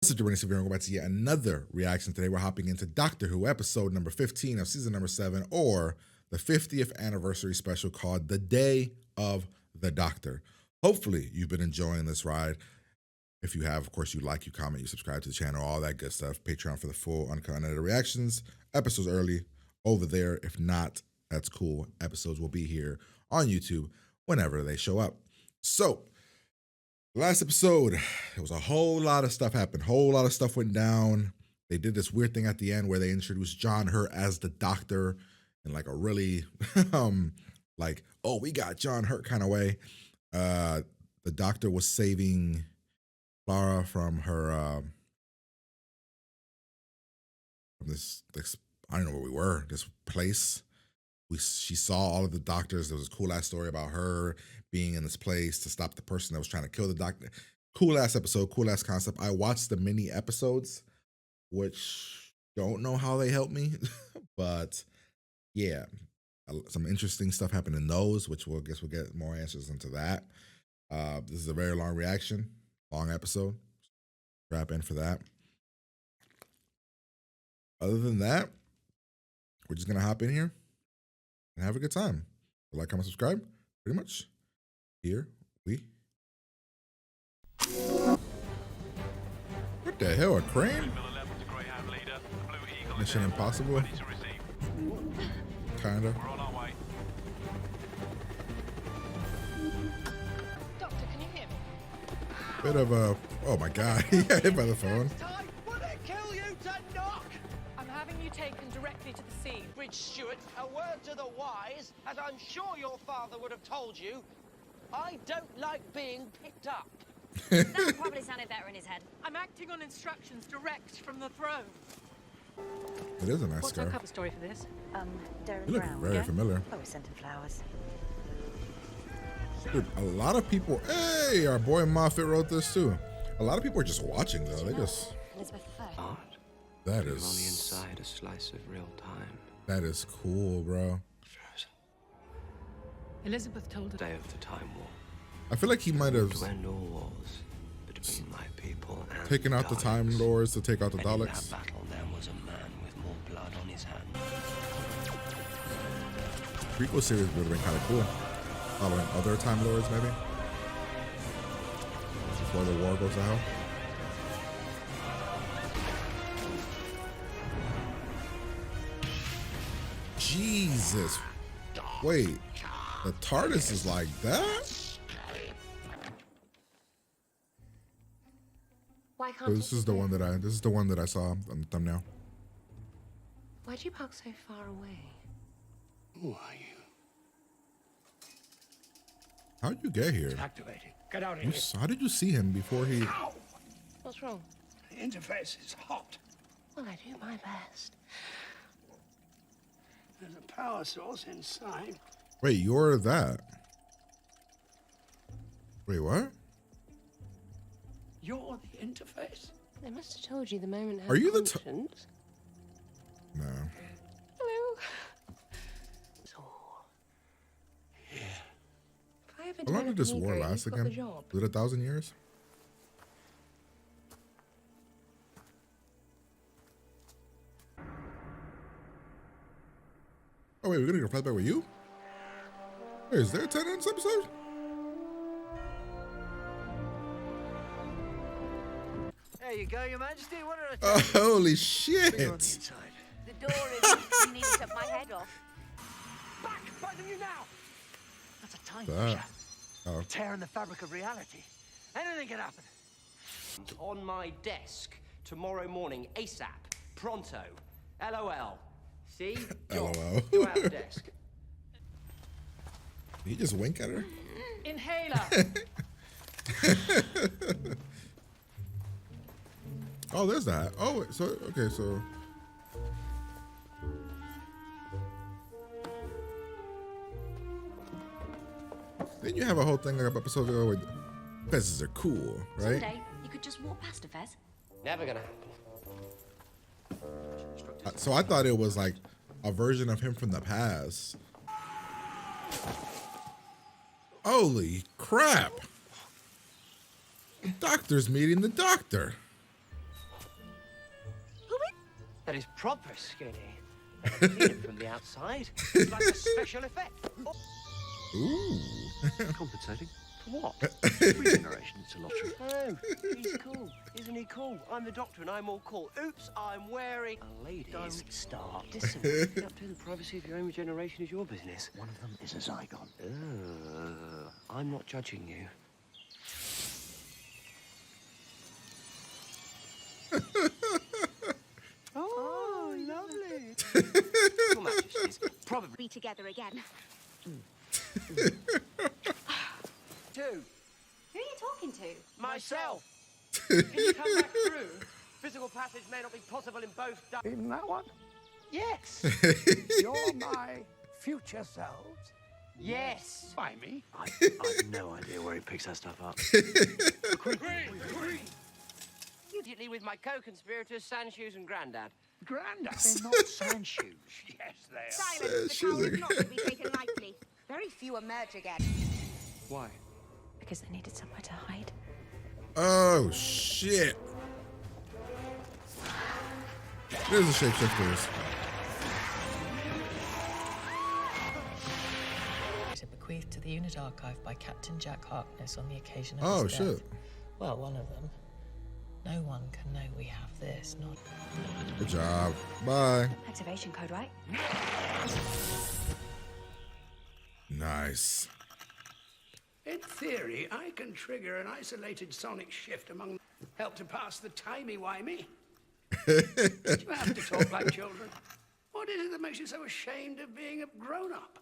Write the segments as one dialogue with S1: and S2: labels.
S1: What's up, everybody? So we're going back to yet another reaction. Today we're hopping into Doctor Who episode number 15 of season number 7, or the 50th anniversary special called The Day of the Doctor. Hopefully you've been enjoying this ride. If you have, of course, you like, you comment, you subscribe to the channel, all that good stuff. Patreon for the full uncut reactions, episodes early over there. If not, that's cool. Episodes will be here on YouTube whenever they show up. So last episode, it was a whole lot of stuff happened. Whole lot of stuff went down. They did this weird thing at the end where they introduced John Hurt as the Doctor in like a really, like, oh, we got John Hurt kind of way. The Doctor was saving Clara from her, from this, I don't know where we were, this place. She saw all of the doctors. There was a cool ass story about her being in this place to stop the person that was trying to kill the Doctor. Cool ass episode, cool ass concept. I watched the mini episodes, which don't know how they helped me, but yeah, some interesting stuff happened in those, which we'll get more answers into that. This is a very long reaction, long episode. Strap in for that. Other than that, we're just gonna hop in here and have a good time. Like, comment, subscribe. Pretty much. Here we. What the hell? A crane? Mission Impossible. Kinda.
S2: Doctor, can you hear me?
S1: Bit of a. Oh my God! He got hit by the phone.
S3: Would it kill you to knock?
S2: I'm having you taken directly to the scene.
S3: Bridge Stewart, a word to the wise, as I'm sure your father would have told you. I don't like being picked up.
S4: That probably sounded better in his head.
S2: I'm acting on instructions direct from the throne.
S1: It is a nice
S2: What's
S1: scar.
S2: our cover story for this?
S4: Darren
S1: You look
S4: Brown.
S1: very familiar.
S4: Oh, we sent him flowers.
S1: Dude, a lot of people. Hey, our boy Moffat wrote this too. A lot of people are just watching though. They just.
S4: Elizabeth I.
S5: Art.
S1: That
S5: You're
S1: is.
S5: on the inside a slice of real time.
S1: That is cool, bro.
S5: Frozen.
S2: Elizabeth told us.
S5: Day of the Time War.
S1: I feel like he might have
S5: To end all wars between my people and
S1: taken out the Time
S5: Daleks.
S1: Lords to take out the
S5: And in
S1: Daleks.
S5: that battle, there was a man with more blood on his hands.
S1: Prequel series would have been kind of cool. Following other Time Lords, maybe. Before the war goes to hell. Jesus. Wait. The TARDIS is like that?
S6: Why can't
S1: Oh, this is the one that I saw on the thumbnail.
S6: Why'd you park so far away?
S7: Who are you?
S1: How'd you get here?
S7: Activated. Get out of here.
S1: How did you see him before he...
S7: Ow!
S6: What's wrong?
S7: The interface is hot.
S6: Well, I do my best.
S7: There's a power source inside.
S1: Wait, you're that? Wait, what?
S7: You're the interface?
S6: They must have told you the moment her
S1: Are you the
S6: conscience.
S1: No.
S6: Hello. So,
S7: Yeah.
S6: if I ever
S1: How long did
S6: develop
S1: this
S6: an
S1: war
S6: ego,
S1: last
S6: you've got the
S1: again?
S6: job.
S1: Was it 1,000 years? Oh wait, we're gonna go flashback with you? Wait, is there a 10 in this episode?
S3: There you go, Your Majesty. What did I
S1: Oh,
S3: tell
S1: holy
S7: Bring on the
S1: shit!
S7: inside.
S4: The door is you need to chop my head off.
S3: Back! Both of you now! That's a time
S1: That.
S3: pusher.
S1: Oh.
S3: Tearing the fabric of reality. Anything can happen.
S8: On my desk tomorrow morning, ASAP, pronto, LOL. See? Job.
S1: LOL.
S8: Go out the desk.
S1: Did he just wink at her?
S2: Inhaler.
S1: Oh, there's that. Oh, wait, so, okay, so. Didn't you have a whole thing like episodes ago where Fezzes are cool, right?
S4: Someday you could just walk past a Fez.
S8: Never gonna happen.
S1: So I thought it was like a version of him from the past. Holy crap. The doctor's meeting the doctor.
S8: That is proper skinny. I can see it from the outside. It's like a special effect.
S1: Ooh.
S8: Compensating? For what? Every generation it's a lottery. Oh, he's cool. Isn't he cool? I'm the doctor and I'm all cool. Oops, I'm wearing a ladies. Don't start. Listen, up to the privacy of your own generation is your business.
S7: One of them is a Zygon.
S8: I'm not judging you. Oh, lovely. Your Majesty's probably
S4: Be together again.
S8: two.
S4: Who are you talking to?
S8: Myself. Can you come back through? Physical passage may not be possible in both.
S7: Even that one?
S8: Yes.
S7: You're my future selves.
S8: Yes.
S7: By me.
S8: I've no idea where he picks that stuff up. Immediately with my co-conspirators, Sandshoes and Grandad.
S7: Grandad.
S8: They're not Sandshoes.
S7: Yes, they are.
S4: Silence. The cow is not to be taken lightly. Very few emerge again.
S8: Why?
S6: Because they needed somewhere to hide.
S1: Oh shit. There's the shapeshifters.
S9: Bequeathed to the unit archive by Captain Jack Harkness on the occasion of
S1: Oh
S9: his death.
S1: shit.
S9: Well, one of them. No one can know we have this, not...
S1: Good job. Bye.
S4: Activation code, right?
S1: Nice.
S7: In theory, I can trigger an isolated sonic shift among them. Help to pass the timey-wimey. Do you have to talk like children? What is it that makes you so ashamed of being a grown-up?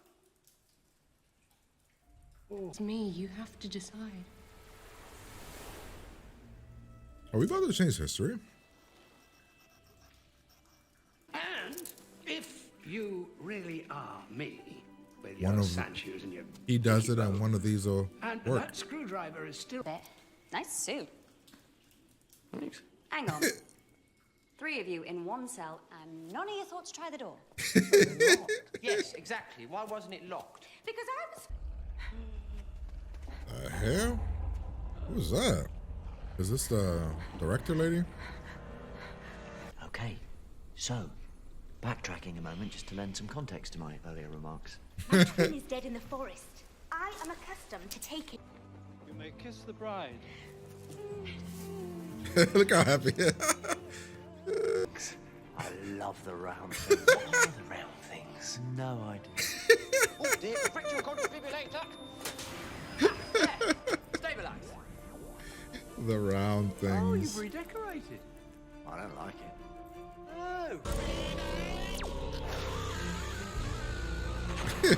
S6: It's me. You have to decide.
S1: Are we about to change history?
S7: And if you really are me, with
S1: One
S7: your
S1: of
S7: Sandshoes and your...
S1: He does it, and one of these will
S7: And
S1: work.
S7: that screwdriver is still...
S4: Nice suit.
S8: Thanks.
S4: Hang on. 3 of you in one cell, and none of you thought to try the door.
S8: Yes, exactly. Why wasn't it locked?
S4: Because I was...
S1: The hell? Who's that? Is this the director lady?
S10: Okay, so, backtracking a moment just to lend some context to my earlier remarks.
S4: My twin is dead in the forest. I am accustomed to taking...
S11: You may kiss the bride.
S1: Look how happy.
S10: I love the round things. What are the round things? No idea.
S8: Oh dear, fracture defibrillator. There. Stabilize.
S1: The round
S8: Oh,
S1: things.
S8: you've redecorated.
S10: I don't like it.
S8: Oh.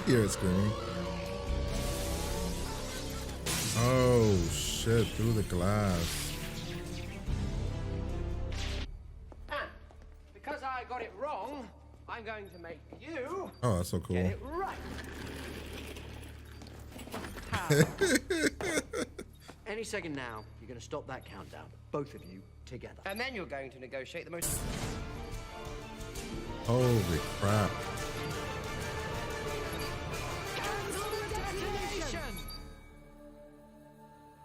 S1: Hear it screaming. Oh shit, through the glass.
S8: And because I got it wrong, I'm going to make you
S1: Oh, that's so
S8: get
S1: cool.
S8: it right. How? Any second now, you're going to stop that countdown. Both of you together. And then you're going to negotiate the most...
S1: Holy crap.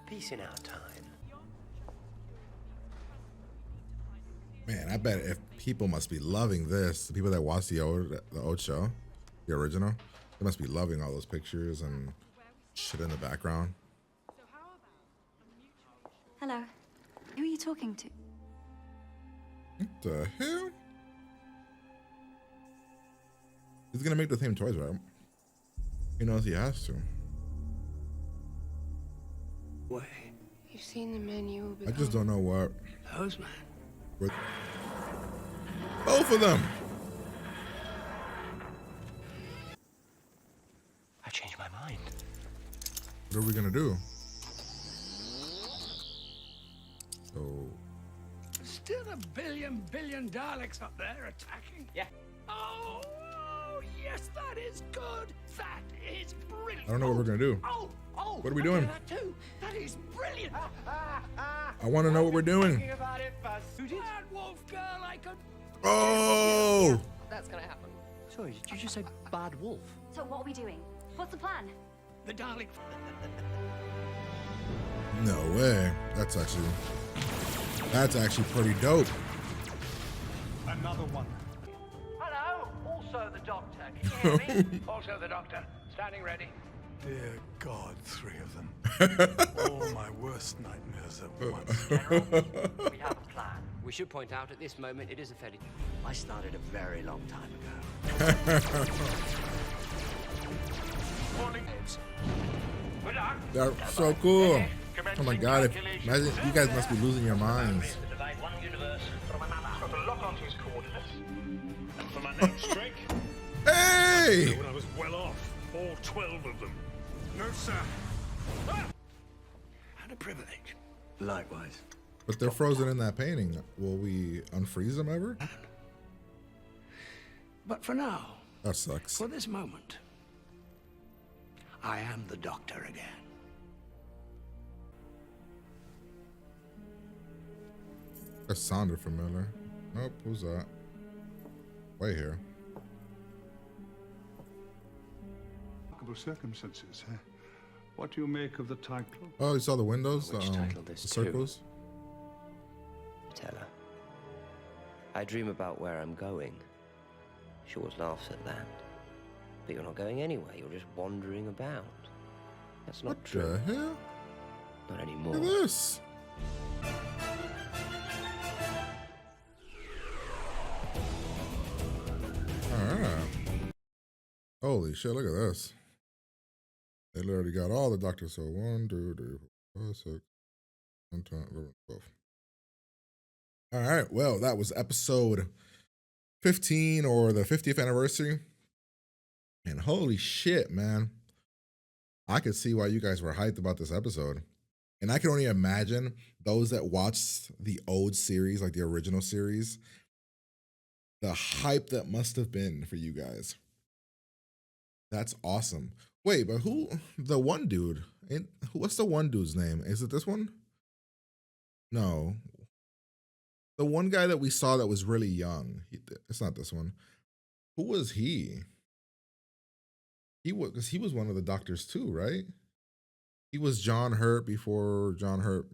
S8: Peace in our time.
S1: Man, I bet if people must be loving this, the people that watch the old show, the original, they must be loving all those pictures and shit in the background.
S4: Hello. Who are you talking to?
S1: What the hell? He's gonna make the same toys, right? He knows he has to.
S7: Way.
S6: You've seen the men you will
S1: I just don't know what.
S7: Those man.
S1: Both of them.
S10: I changed my mind.
S1: What are we gonna do? So
S7: Still a billion Daleks up there attacking.
S8: Yeah.
S7: Oh, yes, that is good. That is brilliant.
S1: I don't know what we're gonna do.
S7: Oh,
S1: What are we
S7: I
S1: doing?
S7: do that too. That is brilliant.
S1: I want to know what we're doing.
S8: Thinking about it first. Who did?
S7: Bad wolf girl, I could.
S1: Oh!
S2: That's gonna happen.
S10: Sorry, did you just say bad wolf?
S4: So what are we doing? What's the plan?
S7: The Dalek.
S1: No way. That's actually pretty dope.
S11: Another one.
S3: the doctor. Can you hear me?
S7: Also the doctor. Standing ready.
S12: Dear God, 3 of them. All my worst nightmares at once.
S3: General, we have a plan.
S8: We should point out at this moment it is a fairly...
S10: I started a very long time ago.
S7: Morning. Good luck.
S1: They're so cool. Oh my God! Imagine you guys must be losing your minds.
S7: Divide one universe from another. Got to lock onto his coordinates.
S12: And for my next trick,
S1: Hey!
S12: when I was well off, all 12 of them. No, sir.
S7: And a privilege.
S10: Likewise.
S1: But they're frozen in that painting. Will we unfreeze them ever?
S7: But for now,
S1: That sucks.
S7: for this moment, I am the doctor again.
S1: That sounded familiar. Nope, who's that? Way here.
S12: Remarkable circumstances, huh? What do you make of the title?
S1: Oh, you saw the windows?
S8: Which title this
S1: the
S8: too?
S1: circles?
S8: Tell her. I dream about where I'm going. She always laughs at that. But you're not going anywhere, you're just wandering about. That's not
S1: What
S8: true.
S1: the hell?
S8: Not anymore.
S1: Look at this. Alright. Holy shit, look at this. They literally got all the doctors. So 1, 2, 3, 4, 5, 6, 7, 10, 11, 12. Alright, well, that was episode 15 or the 50th anniversary. And holy shit, man. I could see why you guys were hyped about this episode. And I can only imagine those that watched the old series, like the original series, the hype that must have been for you guys. That's awesome. Wait, but who, the one dude, what's the one dude's name? Is it this one? No. The one guy that we saw that was really young. It's not this one. Who was he? He was one of the doctors too, right? He was John Hurt before John Hurt,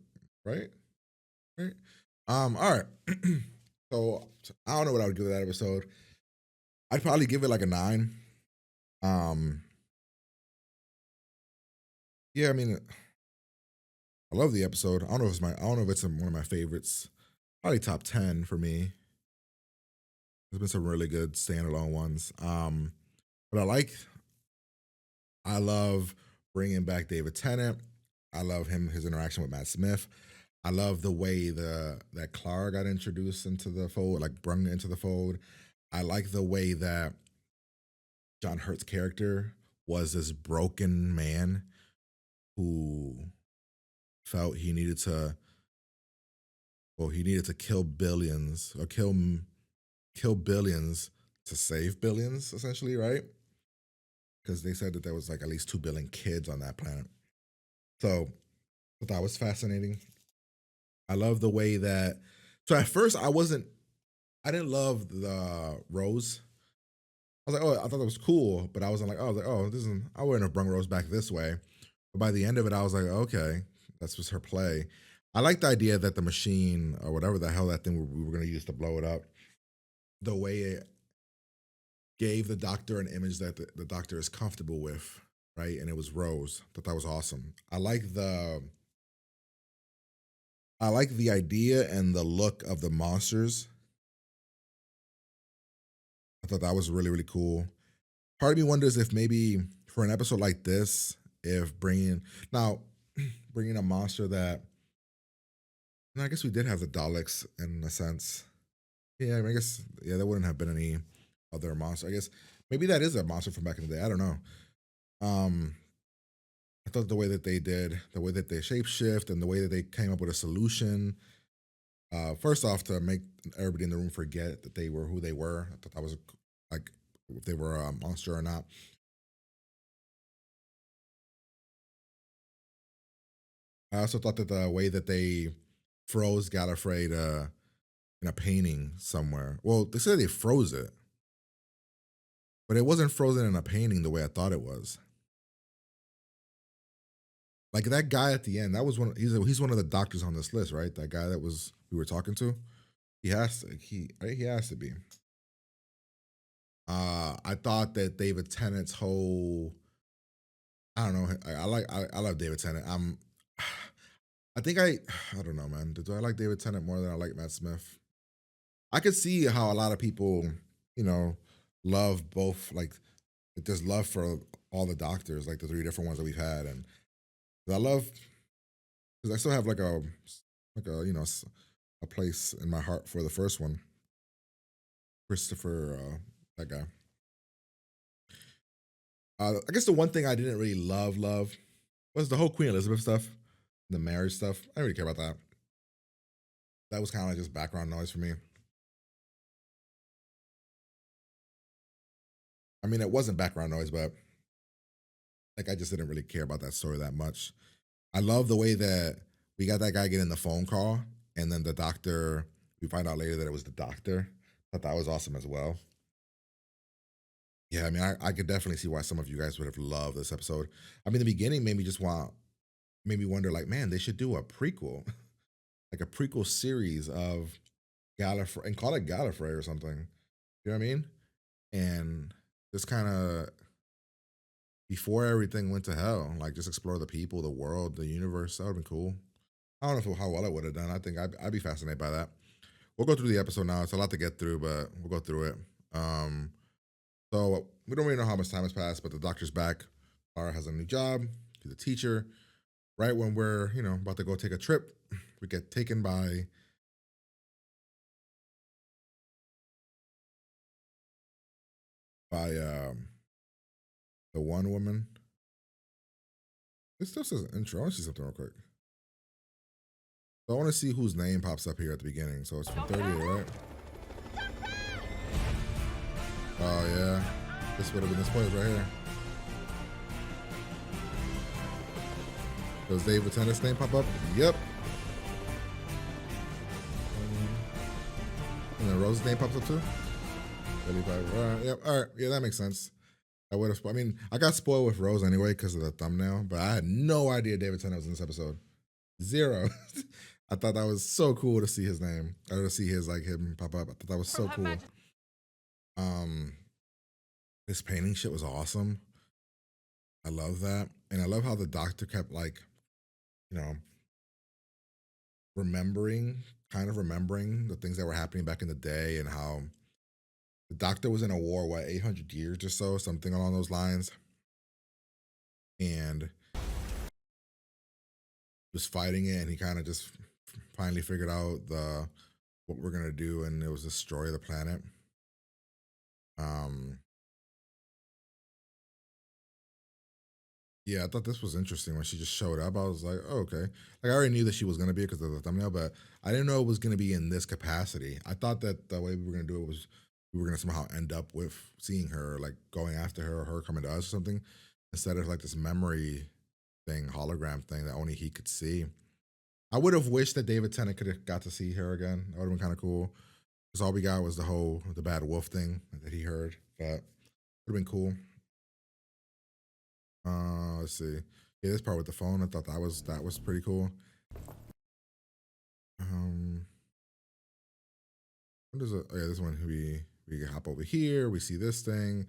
S1: right? Right. All right. So I don't know what I would give that episode. I'd probably give it like a 9. Yeah, I mean, I love the episode. I don't know if it's one of my favorites. Probably top 10 for me. There's been some really good standalone ones. But I love bringing back David Tennant. I love his interaction with Matt Smith. I love the way that Clara got introduced into the fold, like brung into the fold. I like the way that John Hurt's character was this broken man who felt he needed to kill billions or kill billions to save billions, essentially, right? Because they said that there was like at least 2 billion kids on that planet. So I thought that was fascinating. I love the way that, so at first I didn't love the Rose. I was like, oh, I thought that was cool, but I was like, I wouldn't have brung Rose back this way. But by the end of it, I was like, okay, that's just her play. I like the idea that the machine or whatever the hell that thing we were going to use to blow it up, the way it gave the doctor an image that the doctor is comfortable with, right? And it was Rose. I thought that was awesome. I like the idea and the look of the monsters. I thought that was really, really cool. Part of me wonders if maybe for an episode like this, if bringing a monster that, I guess we did have the Daleks in a sense. Yeah, I guess, there wouldn't have been any other monster. I guess maybe that is a monster from back in the day. I don't know. I thought the way that they shapeshift and the way that they came up with a solution. First off, to make everybody in the room forget that they were who they were. I thought that was like if they were a monster or not. I also thought that the way that they froze Gallifrey in a painting somewhere. Well, they said they froze it, but it wasn't frozen in a painting the way I thought it was. Like that guy at the end, that was he's one of the doctors on this list, right? That guy that we were talking to. He has to be. I thought that David Tennant's whole, I don't know, I love David Tennant. I think I don't know, man. Do I like David Tennant more than I like Matt Smith? I could see how a lot of people, you know, love both, like there's love for all the doctors, like the three different ones that we've had, and I love because I still have like a you know a place in my heart for the first one, Christopher, that guy. I guess the one thing I didn't really love was the whole Queen Elizabeth stuff, the marriage stuff. I didn't really care about that. That was kind of like just background noise for me. I mean, it wasn't background noise, but like I just didn't really care about that story that much. I love the way that we got that guy getting the phone call, and then the doctor. We find out later that it was the doctor. Thought that was awesome as well. Yeah, I mean, I could definitely see why some of you guys would have loved this episode. I mean, the beginning made me wonder, like, man, they should do a prequel, like a prequel series of Gallifrey, and call it Gallifrey or something. You know what I mean? And just kind of before everything went to hell, like just explore the people, the world, the universe. That would have been cool. I don't know how well it would have done. I think I'd be fascinated by that. We'll go through the episode now. It's a lot to get through, but we'll go through it. So we don't really know how much time has passed, but the doctor's back. Clara has a new job. She's a teacher. Right when we're, you know, about to go take a trip, we get taken by the one woman. This stuff says intro. I want to see something real quick. So I want to see whose name pops up here at the beginning. So it's from 38, right? Oh yeah, this would have been this place right here. Does David Tennant's name pop up? Yep. And then Rose's name pops up too? 35. All right, yep. All right. Yeah, that makes sense. I would have. I mean, I got spoiled with Rose anyway because of the thumbnail, but I had no idea David Tennant was in this episode. Zero. I thought that was so cool to see his name. Or to see his like him pop up. I thought that was so cool. This painting shit was awesome. I love that. And I love how the doctor kept like, you know, kind of remembering the things that were happening back in the day, and how the doctor was in a war, what, 800 years or so, something along those lines. And was fighting it, and he kind of just finally figured out what we're gonna do, and it was destroy the planet. Yeah, I thought this was interesting when she just showed up. I was like, oh, okay. Like I already knew that she was gonna be it because of the thumbnail, but I didn't know it was gonna be in this capacity. I thought that the way we were gonna do it was we were gonna somehow end up with seeing her, like going after her, or her coming to us or something, instead of like this memory thing, hologram thing that only he could see. I would have wished that David Tennant could have got to see her again. That would have been kind of cool. Because all we got was the bad wolf thing that he heard. But would have been cool. Let's see. Yeah, this part with the phone, I thought that was pretty cool. What is it? Oh yeah, this one we hop over here. We see this thing.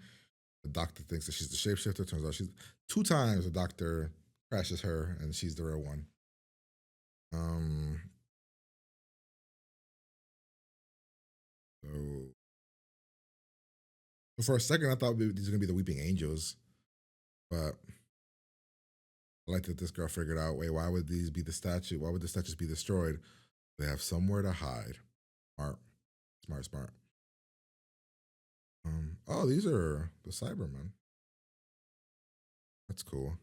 S1: The doctor thinks that she's the shapeshifter. Turns out she's 2 times the doctor crashes her, and she's the real one. So for a second, I thought these were gonna be the Weeping Angels, but I like that this girl figured out. Wait, why would these be the statue? Why would the statues be destroyed? They have somewhere to hide. Smart. Oh, these are the Cybermen. That's cool.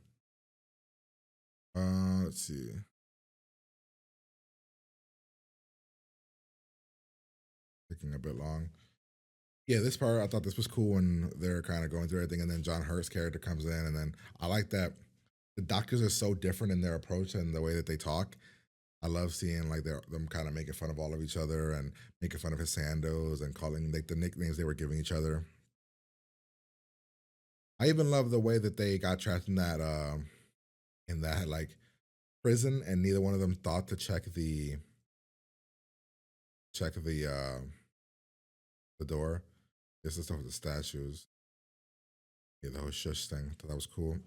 S1: Let's see. Taking a bit long. Yeah, this part I thought this was cool when they're kind of going through everything, and then John Hurt's character comes in, and then I like that the doctors are so different in their approach and the way that they talk. I love seeing like them kind of making fun of all of each other and making fun of his sandos and calling like the nicknames they were giving each other. I even love the way that they got trapped in that like prison, and neither one of them thought to check the door. This is stuff with the statues. Yeah, the whole shush thing. Thought that was cool.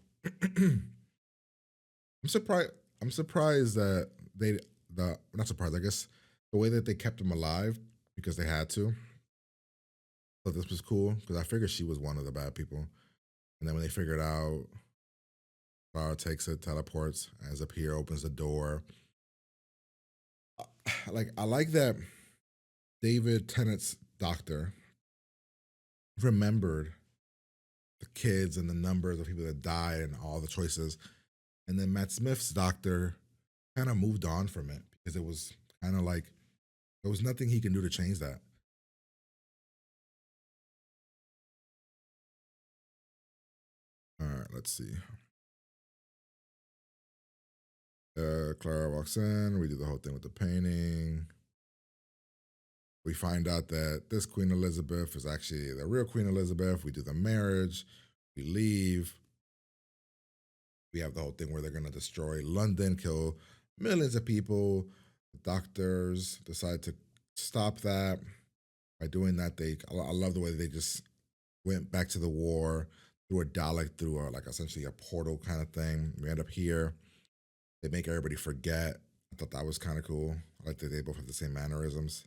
S1: I'm surprised. I'm surprised that not surprised. I guess the way that they kept him alive because they had to. So this was cool because I figured she was one of the bad people, and then when they figured out, Clara takes it, teleports, ends up here, opens the door. I like that David Tennant's doctor remembered the kids and the numbers of people that died and all the choices. And then Matt Smith's doctor kind of moved on from it because it was kind of like there was nothing he can do to change that. All right, let's see. Clara walks in. We do the whole thing with the painting. We find out that this Queen Elizabeth is actually the real Queen Elizabeth. We do the marriage. We leave. We have the whole thing where they're going to destroy London, kill millions of people. The doctors decide to stop that. By doing that, I love the way they just went back to the war through a Dalek, through like essentially a portal kind of thing. We end up here. They make everybody forget. I thought that was kind of cool. I like that they both have the same mannerisms.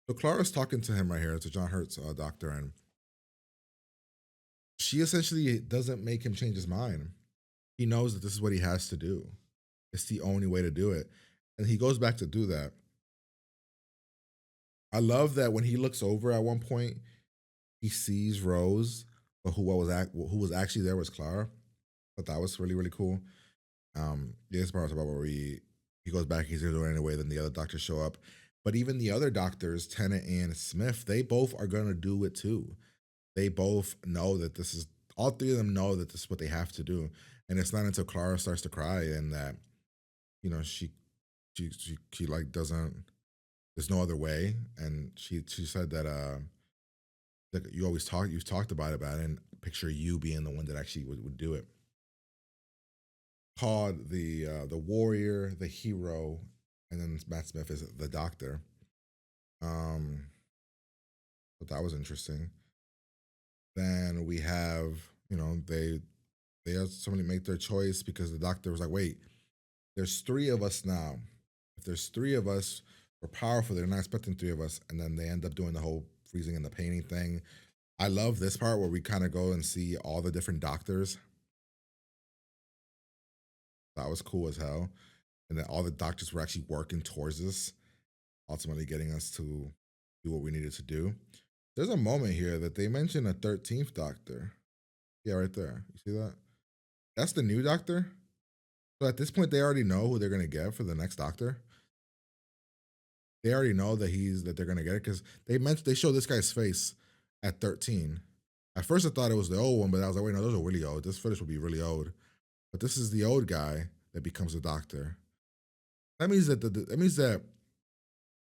S1: So Clara's talking to him right here, to John Hurt's doctor, and she essentially doesn't make him change his mind. He knows that this is what he has to do. It's the only way to do it. And he goes back to do that. I love that when he looks over at one point, he sees Rose, but who was actually there was Clara. But that was really, really cool. This part about where he goes back, he's gonna do it anyway, then the other doctors show up. But even the other doctors, Tennant and Smith, they both are gonna do it too. They both know that all three of them know that this is what they have to do. And it's not until Clara starts to cry and that, she like doesn't, there's no other way. And she said that like you've talked about it, and picture you being the one that actually would do it. Called the warrior, the hero, and then Matt Smith is the doctor. But that was interesting. Then we have, they had somebody make their choice because the doctor was like, wait, there's three of us now. If there's three of us, we're powerful. They're not expecting three of us. And then they end up doing the whole freezing and the painting thing. I love this part where we kind of go and see all the different doctors. That was cool as hell. And then all the doctors were actually working towards this, ultimately getting us to do what we needed to do. There's a moment here that they mention a 13th doctor. Yeah, right there. You see that? That's the new doctor. So at this point, they already know who they're going to get for the next doctor. They already know that they're going to get it because they show this guy's face at 13. At first, I thought it was the old one, but I was like, wait, no, those are really old. This footage will be really old. But this is the old guy that becomes a doctor. That means that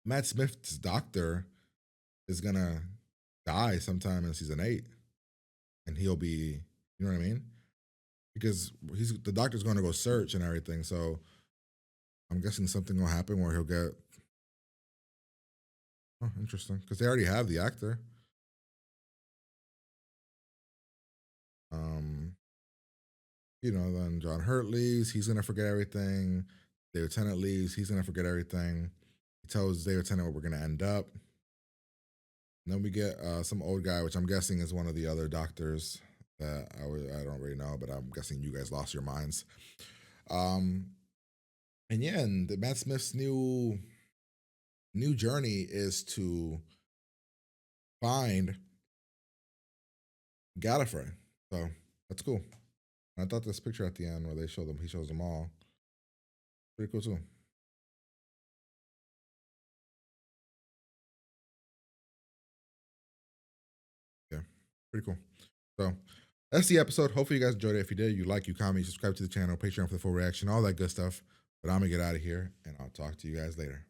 S1: Matt Smith's doctor is gonna die sometime in season 8, and he'll be, you know what I mean? Because the doctor's going to go search and everything. So I'm guessing something will happen where he'll get. Oh, interesting. Because they already have the actor. Then John Hurt leaves. He's gonna forget everything. David Tennant leaves. He's gonna forget everything. He tells David Tennant where we're gonna end up. And then we get some old guy, which I'm guessing is one of the other doctors that I don't really know, but I'm guessing you guys lost your minds. And Matt Smith's new journey is to find Gallifrey. So that's cool. And I thought this picture at the end where he shows them all, pretty cool too. Yeah, pretty cool. So that's the episode. Hopefully you guys enjoyed it. If you did, you comment, you subscribe to the channel, Patreon for the full reaction, all that good stuff. But I'm gonna get out of here and I'll talk to you guys later.